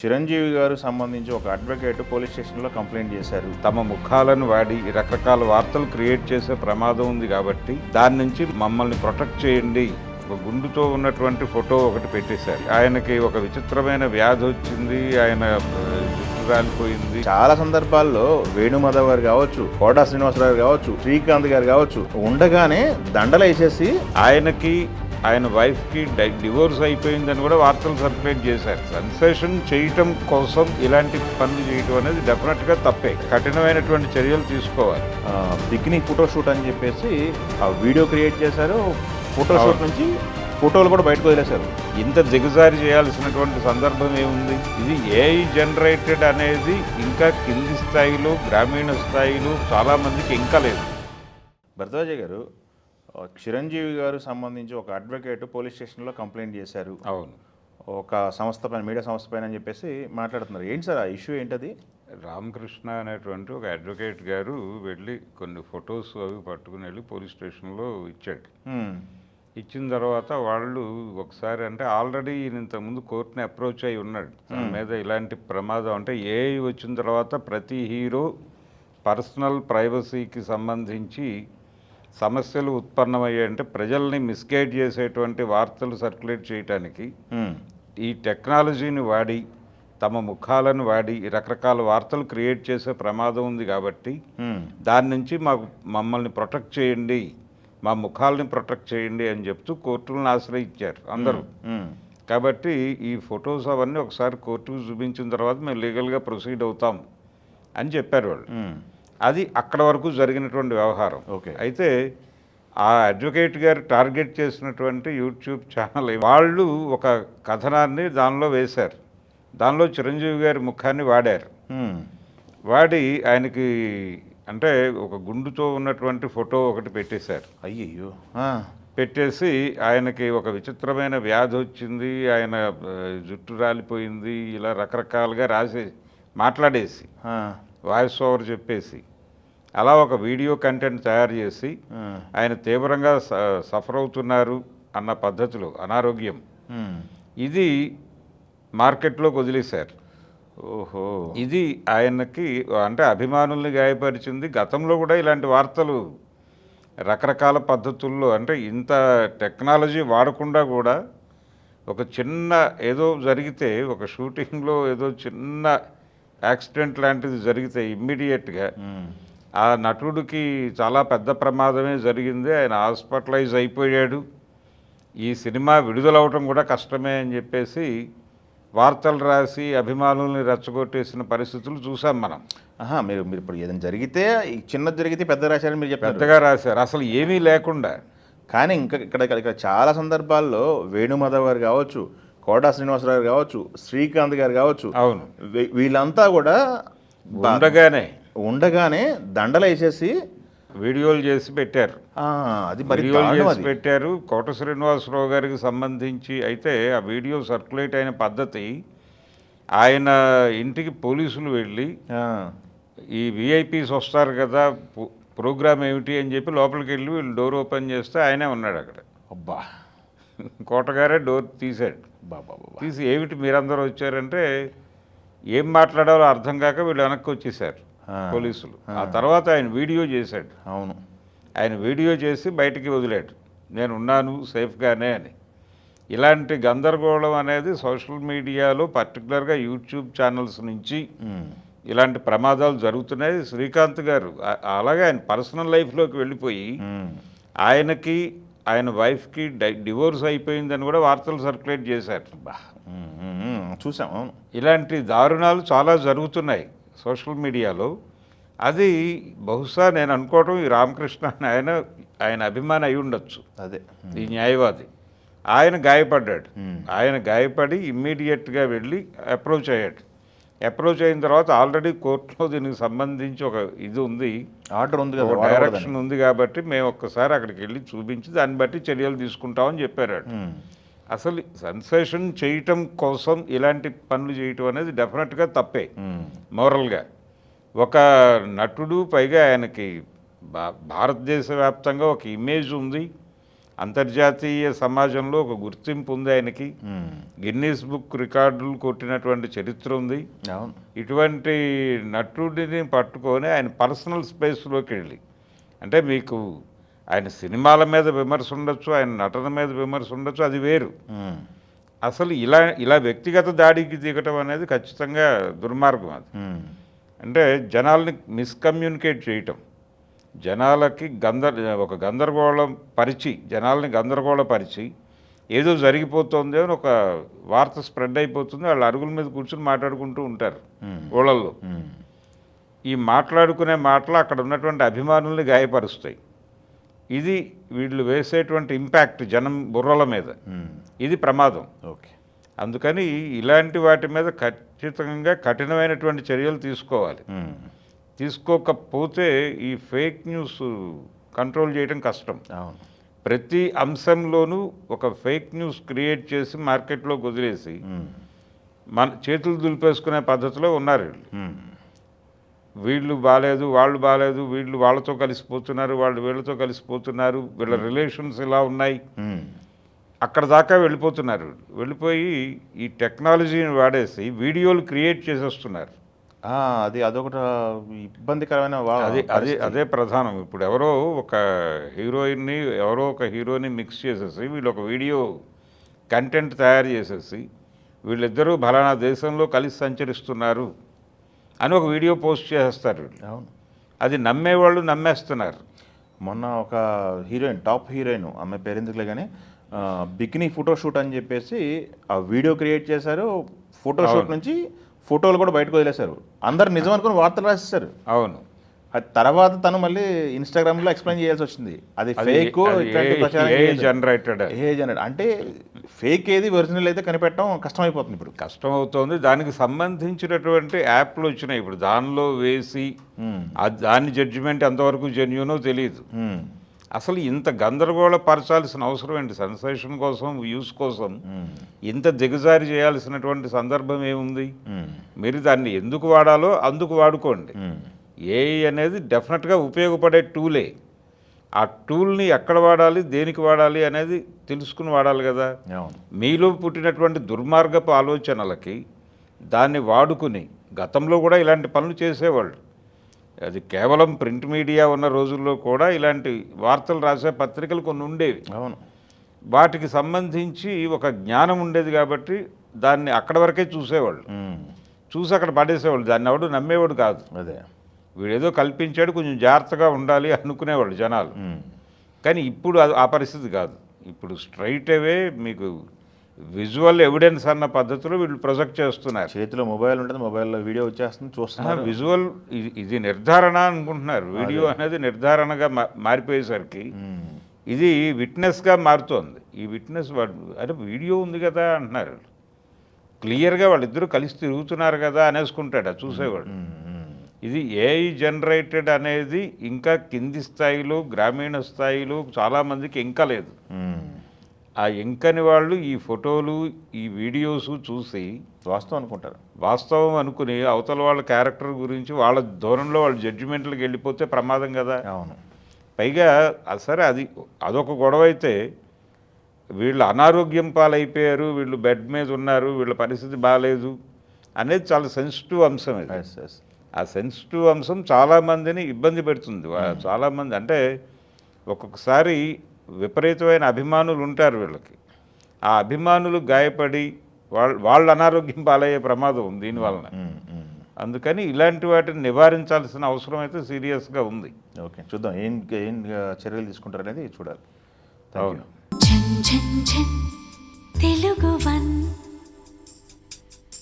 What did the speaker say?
చిరంజీవి గారు సంబంధించి ఒక అడ్వకేట్ పోలీస్ స్టేషన్లో కంప్లైంట్ చేశారు. తమ ముఖాలను వాడి రకరకాల వార్తలు క్రియేట్ చేసే ప్రమాదం ఉంది కాబట్టి దాని నుంచి మమ్మల్ని ప్రొటెక్ట్ చేయండి. ఒక గుండుతో ఉన్నటువంటి ఫోటో ఒకటి పెట్టేశారు. ఆయనకి ఒక విచిత్రమైన వ్యాధి వచ్చింది, ఆయన జుట్టు రాలిపోయింది. చాలా సందర్భాల్లో వేణుమాధవ్ గారు కావచ్చు, కోటా శ్రీనివాసరావు గారు కావచ్చు, శ్రీకాంత్ గారు కావచ్చు, ఉండగానే దండలు వేసేసి ఆయనకి ఆయన వైఫ్కి డివోర్స్ అయిపోయిందని కూడా వార్తలు సర్క్యులేట్ చేశారు. సెన్సేషన్ చేయటం కోసం ఇలాంటి పనులు చేయటం అనేది డెఫినెట్గా తప్పే. కఠినమైనటువంటి చర్యలు తీసుకోవాలి. పిక్నిక్ ఫోటోషూట్ అని చెప్పేసి ఆ వీడియో క్రియేట్ చేశారు. ఫోటోషూట్ నుంచి ఫోటోలు కూడా బయటకు వదిలేశారు. ఇంత దిగజారి చేయాల్సినటువంటి సందర్భం ఏముంది? ఇది ఏఐ జనరేటెడ్ అనేది ఇంకా కింది స్థాయిలో, గ్రామీణ స్థాయిలో చాలామందికి ఇంకా లేదు. భరద్వాజ గారు, చిరంజీవి గారు సంబంధించి ఒక అడ్వకేట్ పోలీస్ స్టేషన్లో కంప్లైంట్ చేశారు. అవును, ఒక సంస్థ పైన, మీడియా సంస్థ పైన అని చెప్పేసి మాట్లాడుతున్నారు. ఏంటి సార్ ఆ ఇష్యూ ఏంటది? రామకృష్ణ అనేటువంటి ఒక అడ్వకేట్ గారు వెళ్ళి కొన్ని ఫొటోస్ అవి పట్టుకుని వెళ్ళి పోలీస్ స్టేషన్లో ఇచ్చాడు. ఇచ్చిన తర్వాత వాళ్ళు ఒకసారి అంటే ఆల్రెడీ ఇంతకుముందు కోర్టుని అప్రోచ్ అయి ఉన్నాడు. దాని మీద ఇలాంటి ప్రమాదం అంటే ఏఐ వచ్చిన తర్వాత ప్రతి హీరో పర్సనల్ ప్రైవసీకి సంబంధించి సమస్యలు ఉత్పన్నమయ్యాయంటే ప్రజల్ని మిస్గైడ్ చేసేటువంటి వార్తలు సర్క్యులేట్ చేయడానికి ఈ టెక్నాలజీని వాడి తమ ముఖాలను వాడి రకరకాల వార్తలు క్రియేట్ చేసే ప్రమాదం ఉంది కాబట్టి దాని నుంచి మమ్మల్ని ప్రొటెక్ట్ చేయండి, మా ముఖాలని ప్రొటెక్ట్ చేయండి అని చెప్తూ కోర్టులను ఆశ్రయించారు అందరూ. కాబట్టి ఈ ఫొటోస్ అవన్నీ ఒకసారి కోర్టుకు చూపించిన తర్వాత మేము లీగల్గా ప్రొసీడ్ అవుతాం అని చెప్పారు వాళ్ళు. అది అక్కడ వరకు జరిగినటువంటి వ్యవహారం. ఓకే. అయితే ఆ అడ్వకేట్ గారు టార్గెట్ చేసినటువంటి యూట్యూబ్ ఛానల్ వాళ్ళు ఒక కథనాన్ని దానిలో వేశారు. దానిలో చిరంజీవి గారి ముఖాన్ని వాడారు. వాడి ఆయనకి అంటే ఒక గుండుతో ఉన్నటువంటి ఫోటో ఒకటి పెట్టేశారు. అయ్యయ్యో. పెట్టేసి ఆయనకి ఒక విచిత్రమైన వ్యాధి వచ్చింది, ఆయన జుట్టు రాలిపోయింది, ఇలా రకరకాలుగా మాట్లాడేసి వాయిస్ ఓవర్ చెప్పేసి అలా ఒక వీడియో కంటెంట్ తయారు చేసి ఆయన తీవ్రంగా సఫర్ అవుతున్నారు అన్న పద్ధతిలో అనారోగ్యం ఇది మార్కెట్లోకి వదిలేశారు. ఓహో. ఇది ఆయనకి అంటే అభిమానుల్ని గాయపరిచింది. గతంలో కూడా ఇలాంటి వార్తలు రకరకాల పద్ధతుల్లో అంటే ఇంత టెక్నాలజీ వాడకుండా కూడా ఒక చిన్న ఏదో జరిగితే, ఒక షూటింగ్లో ఏదో చిన్న యాక్సిడెంట్ లాంటిది జరిగితే ఇమ్మీడియట్గా ఆ నటుడికి చాలా పెద్ద ప్రమాదమే జరిగింది, ఆయన హాస్పిటలైజ్ అయిపోయాడు, ఈ సినిమా విడుదలవటం కూడా కష్టమే అని చెప్పేసి వార్తలు రాసి అభిమానుల్ని రెచ్చగొట్టేసిన పరిస్థితులు చూసాం మనం. మీరు ఇప్పుడు ఏదైనా జరిగితే, చిన్నది జరిగితే పెద్ద రాశారని మీరు చెప్పారు. పెద్దగా రాశారు, అసలు ఏమీ లేకుండా. కానీ ఇక్కడ చాలా సందర్భాల్లో వేణుమాధవ్ గారు కావచ్చు, కోటా శ్రీనివాసరావు గారు కావచ్చు, శ్రీకాంత్ గారు కావచ్చు, అవును, వీళ్ళంతా కూడా ఉండగానే దండలు వేసేసి వీడియోలు చేసి పెట్టారు. అది వీడియోలు చేసి పెట్టారు. కోట శ్రీనివాసరావు గారికి సంబంధించి అయితే ఆ వీడియో సర్క్యులేట్ అయిన పద్ధతి, ఆయన ఇంటికి పోలీసులు వెళ్ళి ఈ విఐపీస్ వస్తారు కదా, ప్రోగ్రామ్ ఏమిటి అని చెప్పి లోపలికి వెళ్ళి వీళ్ళు డోర్ ఓపెన్ చేస్తే ఆయనే ఉన్నాడు అక్కడ. అబ్బా. కోటగారే డోర్ తీశాడు. తీసి ఏమిటి మీరందరూ వచ్చారంటే ఏం మాట్లాడాలో అర్థం కాక వీళ్ళు వెనక్కి వచ్చేసారు పోలీసులు. ఆ తర్వాత ఆయన వీడియో చేశాడు. అవును, ఆయన వీడియో చేసి బయటికి వదిలాడు, నేను ఉన్నాను సేఫ్గానే అని. ఇలాంటి గందరగోళం అనేది సోషల్ మీడియాలో పర్టికులర్గా యూట్యూబ్ ఛానల్స్ నుంచి ఇలాంటి ప్రమాదాలు జరుగుతున్నాయి. శ్రీకాంత్ గారు అలాగే ఆయన పర్సనల్ లైఫ్లోకి వెళ్ళిపోయి ఆయనకి ఆయన వైఫ్కి డివోర్స్ అయిపోయిందని కూడా వార్తలు సర్క్యులేట్ చేశారు. చూసాం. ఇలాంటి దారుణాలు చాలా జరుగుతున్నాయి సోషల్ మీడియాలో. అది బహుశా నేను అనుకోవటం ఈ రామకృష్ణ ఆయన అభిమాని అయి ఉండొచ్చు. అదే ఈ న్యాయవాది ఆయన గాయపడ్డాడు. ఆయన గాయపడి ఇమ్మీడియట్గా వెళ్ళి అప్రోచ్ అయ్యాడు. అప్రోచ్ అయిన తర్వాత ఆల్రెడీ కోర్టులో దీనికి సంబంధించి ఒక ఇది ఉంది, ఆర్డర్ ఉంది, ఒక డైరెక్షన్ ఉంది కాబట్టి మేము ఒక్కసారి అక్కడికి వెళ్ళి చూపించి దాన్ని బట్టి చర్యలు తీసుకుంటామని చెప్పారు. అసలు సెన్సేషన్ చేయటం కోసం ఇలాంటి పనులు చేయటం అనేది డెఫినెట్గా తప్పే మోరల్గా. ఒక నటుడు, పైగా ఆయనకి భారతదేశ వ్యాప్తంగా ఒక ఇమేజ్ ఉంది, అంతర్జాతీయ సమాజంలో ఒక గుర్తింపు ఉంది ఆయనకి. గిన్నీస్ బుక్ రికార్డులు కొట్టినటువంటి చరిత్ర ఉంది. అవును. ఇటువంటి నటుడిని పట్టుకొని ఆయన పర్సనల్ స్పేస్లోకి వెళ్ళి, అంటే మీకు ఆయన సినిమాల మీద విమర్శ ఉండొచ్చు, ఆయన నటన మీద విమర్శ ఉండొచ్చు, అది వేరు. అసలు ఇలా వ్యక్తిగత దాడికి దిగటం అనేది ఖచ్చితంగా దుర్మార్గం. అది అంటే జనాల్ని మిస్కమ్యూనికేట్ చేయటం, జనాలకి ఒక గందరగోళం పరిచి, జనాల్ని గందరగోళపరిచి ఏదో జరిగిపోతుంది అని ఒక వార్త స్ప్రెడ్ అయిపోతుంది. వాళ్ళు అరుగుల మీద కూర్చొని మాట్లాడుకుంటూ ఉంటారు ఊళ్ళల్లో. ఈ మాట్లాడుకునే మాటలు అక్కడ ఉన్నటువంటి అభిమానుల్ని గాయపరుస్తాయి. ఇది వీళ్ళు వేసేటువంటి ఇంపాక్ట్ జనం బుర్రల మీద, ఇది ప్రమాదం. ఓకే. అందుకని ఇలాంటి వాటి మీద ఖచ్చితంగా కఠినమైనటువంటి చర్యలు తీసుకోవాలి. తీసుకోకపోతే ఈ ఫేక్ న్యూస్ కంట్రోల్ చేయడం కష్టం. ప్రతి అంశంలోనూ ఒక ఫేక్ న్యూస్ క్రియేట్ చేసి మార్కెట్లోకి వదిలేసి మన చేతులు దులిపేసుకునే పద్ధతిలో ఉన్నారు. వీళ్ళు బాగాలేదు, వాళ్ళు బాగాలేదు, వీళ్ళు వాళ్ళతో కలిసిపోతున్నారు, వాళ్ళు వీళ్ళతో కలిసిపోతున్నారు, వీళ్ళ రిలేషన్స్ ఇలా ఉన్నాయి, అక్కడ దాకా వెళ్ళిపోతున్నారు. వెళ్ళిపోయి ఈ టెక్నాలజీని వాడేసి వీడియోలు క్రియేట్ చేసేస్తున్నారు. అదొకటి ఇబ్బందికరమైన అదే ప్రధానం. ఇప్పుడు ఎవరో ఒక హీరోని మిక్స్ చేసేసి వీళ్ళు ఒక వీడియో కంటెంట్ తయారు చేసేసి వీళ్ళిద్దరూ ఫలానా దేశంలో కలిసి సంచరిస్తున్నారు అని ఒక వీడియో పోస్ట్ చేసేస్తారు. అవును. అది నమ్మేవాళ్ళు నమ్మేస్తున్నారు. మొన్న ఒక హీరోయిన్, టాప్ హీరోయిన్, ఆమె పేరు ఎందుకులే కానీ, బికినీ ఫోటోషూట్ అని చెప్పేసి ఆ వీడియో క్రియేట్ చేశారు. ఫోటోషూట్ నుంచి ఫోటోలు కూడా బయటకు వదిలేశారు. అందరు నిజం అనుకుని వార్తలు రాసేశారు. అవును. తర్వాత తను మళ్ళీ ఇన్స్టాగ్రామ్లో ఎక్స్ప్లెయిన్ చేయాల్సి వచ్చింది, అది ఫేక్, జనరేటెడ్. అంటే ఫేక్ ఏది ఒరిజినల్ అయితే కనిపెట్టడం కష్టమైపోతుంది. ఇప్పుడు కష్టం అవుతుంది. దానికి సంబంధించినటువంటి యాప్లు వచ్చినాయి ఇప్పుడు, దానిలో వేసి దాని జడ్జిమెంట్ ఎంతవరకు జెన్యూనో తెలియదు. అసలు ఇంత గందరగోళపరచాల్సిన అవసరం ఏంటి? సెన్సేషన్ కోసం, వ్యూస్ కోసం ఇంత దిగజారి చేయాల్సినటువంటి సందర్భం ఏముంది? మీరు దాన్ని ఎందుకు వాడాలో అందుకు వాడుకోండి. ఏఐ అనేది డెఫినెట్గా ఉపయోగపడే టూలే. ఆ టూల్ని ఎక్కడ వాడాలి, దేనికి వాడాలి అనేది తెలుసుకుని వాడాలి కదా. మీలో పుట్టినటువంటి దుర్మార్గపు ఆలోచనలకి దాన్ని వాడుకుని, గతంలో కూడా ఇలాంటి పనులు చేసేవాళ్ళు. అది కేవలం ప్రింట్ మీడియా ఉన్న రోజుల్లో కూడా ఇలాంటి వార్తలు రాసే పత్రికలు కొన్ని ఉండేవి. అవును. వాటికి సంబంధించి ఒక జ్ఞానం ఉండేది కాబట్టి దాన్ని అక్కడ వరకే చూసేవాళ్ళు, చూసి అక్కడ పడేసేవాళ్ళు. దాన్ని ఎవడు నమ్మేవాడు కాదు. అదే వీడేదో కల్పించాడు, కొంచెం జాగ్రత్తగా ఉండాలి అనుకునేవాళ్ళు జనాలు. కానీ ఇప్పుడు ఆ పరిస్థితి కాదు. ఇప్పుడు స్ట్రైట్ అవే మీకు విజువల్ ఎవిడెన్స్ అన్న పద్ధతిలో వీళ్ళు ప్రొజెక్ట్ చేస్తున్నారు. చేతిలో మొబైల్ ఉంటుంది, మొబైల్లో వీడియో వచ్చేస్తుంది, చూస్తున్నారు. విజువల్ ఇది నిర్ధారణ అనుకుంటున్నారు. వీడియో అనేది నిర్ధారణగా మారిపోయేసరికి ఇది విట్నెస్గా మారుతోంది. ఈ విట్నెస్ అంటే వీడియో ఉంది కదా అంటున్నారు. క్లియర్గా వాళ్ళిద్దరూ కలిసి తిరుగుతున్నారు కదా అనేసుకుంటాడు చూసేవాడు. ఇది ఏఐ జనరేటెడ్ అనేది ఇంకా కింది స్థాయిలో, గ్రామీణ స్థాయిలో చాలామందికి ఇంకా లేదు. ఆ ఎంకని వాళ్ళు ఈ ఫోటోలు, ఈ వీడియోస్ చూసి వాస్తవం అనుకుంటారు. వాస్తవం అనుకుని అవతల వాళ్ళ క్యారెక్టర్ గురించి వాళ్ళ ధోరణిలో వాళ్ళు జడ్జిమెంట్లకు వెళ్ళిపోతే ప్రమాదం కదా. అవును. పైగా సరే అదొక గొడవ అయితే, వీళ్ళు అనారోగ్యం పాలైపోయారు, వీళ్ళు బెడ్ మీద ఉన్నారు, వీళ్ళ పరిస్థితి బాగాలేదు అనేది చాలా సెన్సిటివ్ అంశం. ఇది ఆ సెన్సిటివ్ అంశం చాలామందిని ఇబ్బంది పెడుతుంది. చాలామంది అంటే ఒక్కొక్కసారి విపరీతమైన అభిమానులు ఉంటారు వీళ్ళకి. ఆ అభిమానులు గాయపడి వాళ్ళు అనారోగ్యం పాలయ్యే ప్రమాదం ఉంది దీనివలన. అందుకని ఇలాంటి వాటిని నివారించాల్సిన అవసరం అయితే సీరియస్గా ఉంది. ఓకే, చూద్దాం ఏం చర్యలు తీసుకుంటారనేది చూడాలి. అవును.